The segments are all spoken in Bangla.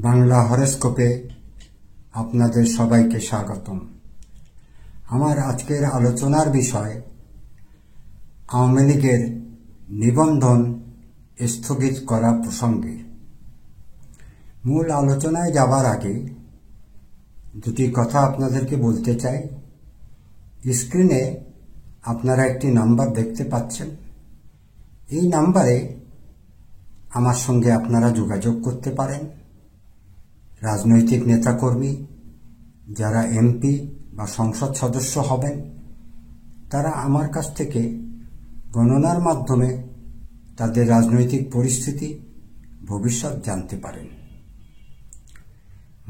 বাংলা হরোস্কোপে আপনাদের সবাইকে স্বাগতম। আমার আজকের আলোচনার বিষয় আওয়ামী লীগের নিবন্ধন স্থগিত করা প্রসঙ্গে। মূল আলোচনায় যাবার আগে দুটি কথা আপনাদেরকে বলতে চাই। স্ক্রিনে আপনারা একটি নাম্বার দেখতে পাচ্ছেন। এই নাম্বারে আমার সঙ্গে আপনারা যোগাযোগ করতে পারেন। রাজনৈতিক নেতাকর্মী যারা এমপি বা সংসদ সদস্য হবেন তারা আমার কাছ থেকে গণনার মাধ্যমে তাদের রাজনৈতিক পরিস্থিতি ভবিষ্যৎ জানতে পারেন।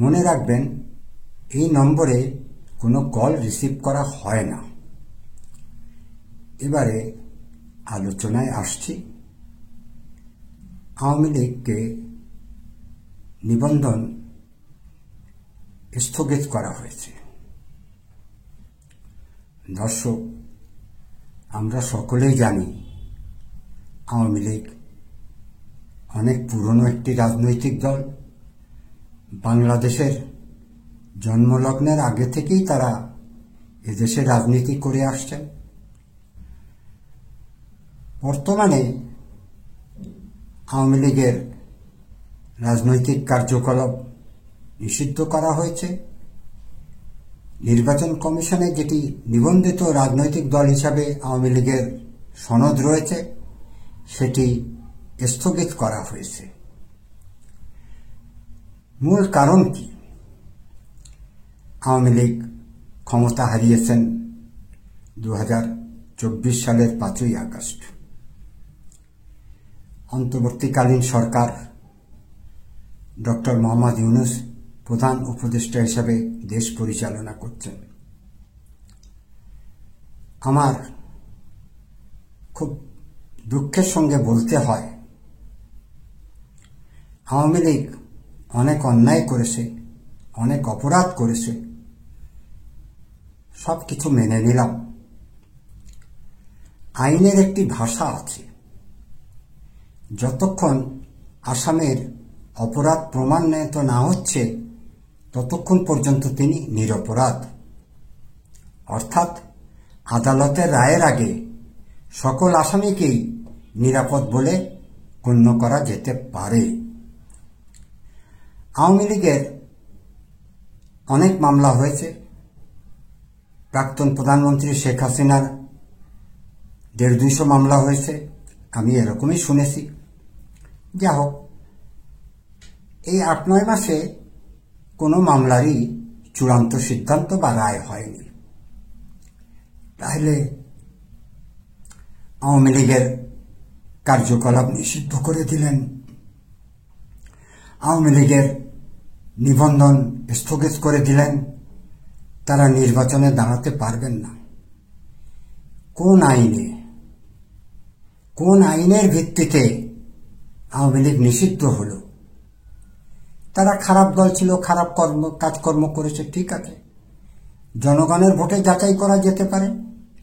মনে রাখবেন, এই নম্বরে কোনো কল রিসিভ করা হয় না। এবারে আলোচনায় আসছি। আওয়ামী লীগকে নিবন্ধন স্থগিত করা হয়েছে। দর্শক, আমরা সকলেই জানি আওয়ামী লীগ অনেক পুরনো একটি রাজনৈতিক দল। বাংলাদেশের জন্মলগ্নের আগে থেকেই তারা এদেশে রাজনীতি করে আসছেন। বর্তমানে আওয়ামী লীগের রাজনৈতিক কার্যকলাপ নিষিদ্ধ করা হয়েছে। নির্বাচন কমিশনে যেটি নিবন্ধিত রাজনৈতিক দল হিসাবে আওয়ামী লীগের সনদ রয়েছে সেটি স্থগিত করা হয়েছে। মূল কারণ কি? আওয়ামী লীগ ক্ষমতা হারিয়েছেন 2024 সালের 5ই আগস্ট। অন্তর্বর্তীকালীন সরকার ডক্টর মোহাম্মদ ইউনূস প্রধান উপদেষ্টা হিসাবে দেশ পরিচালনা করছেন। আমার খুব দুঃখের সঙ্গে বলতে হয়, আওয়ামী লীগ অনেক অন্যায় করেছে, অনেক অপরাধ করেছে, সব কিছু মেনে নিলাম। আইনের একটি ভাষা আছে। যতক্ষণ আসামের অপরাধ প্রমাণিত না হচ্ছে ততক্ষণ পর্যন্ত তিনি নিরপরাধ। অর্থাৎ আদালতের রায়ের আগে সকল আসামিকেই নিরাপদ বলে গণ্য করা যেতে পারে। আওয়ামী লীগের অনেক মামলা হয়েছে। প্রাক্তন প্রধানমন্ত্রী শেখ হাসিনার 150-200 মামলা হয়েছে, আমি এরকমই শুনেছি। যা হোক, এই 8-9 মাসে কোনো মামলারই চূড়ান্ত সিদ্ধান্ত বা রায় হয়নি। তাহলে আওয়ামী লীগের কার্যকলাপ নিষিদ্ধ করে দিলেন, আওয়ামী লীগের নিবন্ধন স্থগিত করে দিলেন, তারা নির্বাচনে দাঁড়াতে পারবেন না। কোন আইনে, কোন আইনের ভিত্তিতে আওয়ামী লীগ নিষিদ্ধ হলো? তারা খারাপ দল ছিল, খারাপ কাজকর্ম করেছে, ঠিক আছে। জনগণের ভোটে যাচাই করা যেতে পারে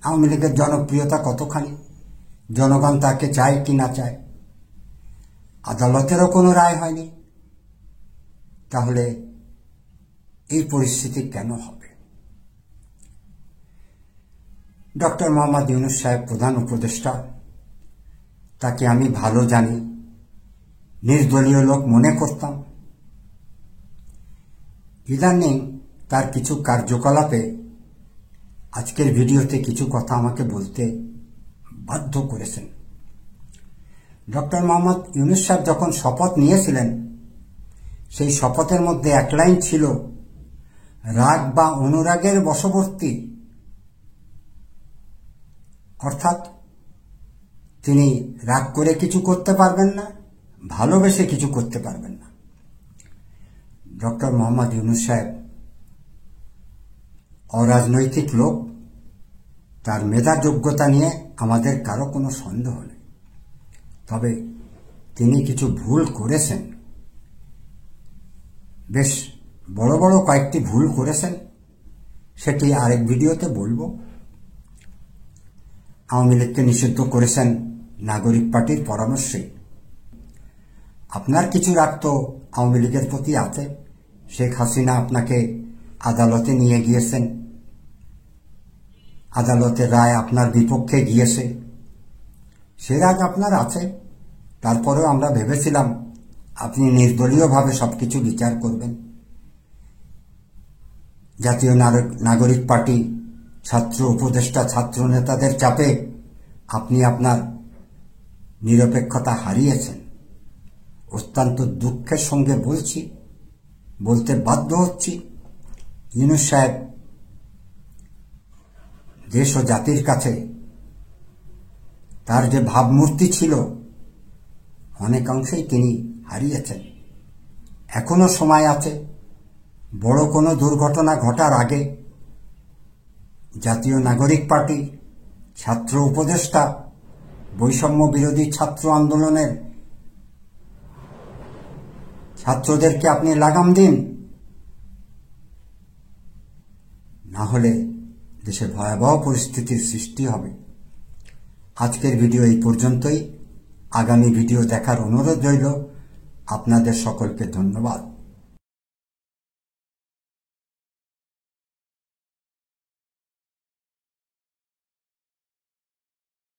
আওয়ামী লীগের জনপ্রিয়তা কতখানি, জনগণ তাকে চায় কি না চায়। আদালতেরও কোনো রায় হয়নি। তাহলে এই পরিস্থিতি কেন হবে? ডক্টর মোহাম্মদ ইউনূস সাহেব প্রধান উপদেষ্টা, তাকে আমি ভালো জানি, নির্দলীয় লোক মনে করতাম। ইদানিং তার কিছু কার্যকলাপে আজকের ভিডিওতে কিছু কথা আমাকে বলতে বাধ্য করেছেন। ডক্টর মোহাম্মদ ইউনূস সাহেব যখন শপথ নিয়েছিলেন, সেই শপথের মধ্যে এক লাইন ছিল, রাগ বা অনুরাগের বশবর্তী। অর্থাৎ তিনি রাগ করে কিছু করতে পারবেন না, ভালোবেসে কিছু করতে পারবেন না। ডক্টর মোহাম্মদ ইউনূস সাহেব অরাজনৈতিক লোক, তার মেধা যোগ্যতা নিয়ে আমাদের কারো কোনো সন্দেহ নেই। তবে তিনি কিছু ভুল করেছেন, বেশ বড় বড় কয়েকটি ভুল করেছেন, সেটি আরেক ভিডিওতে বলবো। আওয়ামী লীগকে নিষিদ্ধ করেছেন নাগরিক পার্টির পরামর্শে। আপনার কিছু রাগ তো আওয়ামী লীগের প্রতি আছে। শেখ হাসিনা আপনাকে আদালতে নিয়ে গিয়েছেন, আদালতের রায় আপনার বিপক্ষে গিয়েছে, সে রাগ আপনার আছে। তারপরেও আমরা ভেবেছিলাম আপনি নির্দলীয়ভাবে সবকিছু বিচার করবেন। জাতীয় নাগরিক পার্টি, ছাত্র উপদেষ্টা, ছাত্র নেতাদের চাপে আপনি আপনার নিরপেক্ষতা হারিয়েছেন। অত্যন্ত দুঃখের সঙ্গে বলতে বাধ্য হচ্ছি, ইউনূস সাহেব দেশ ও জাতির কাছে তার যে ভাবমূর্তি ছিল অনেকাংশেই তিনি হারিয়েছেন। এখনো সময় আছে। বড় কোনো দুর্ঘটনা ঘটার আগে জাতীয় নাগরিক পার্টি, ছাত্র উপদেষ্টা, বৈষম্য বিরোধী ছাত্র আন্দোলনের ছাত্রদেরকে আপনি লাগাম দিন, না হলে দেশে ভয়াবহ পরিস্থিতির সৃষ্টি হবে। আজকের ভিডিও এই পর্যন্তই। আগামী ভিডিও দেখার অনুরোধ রইল। আপনাদের সকলকে ধন্যবাদ।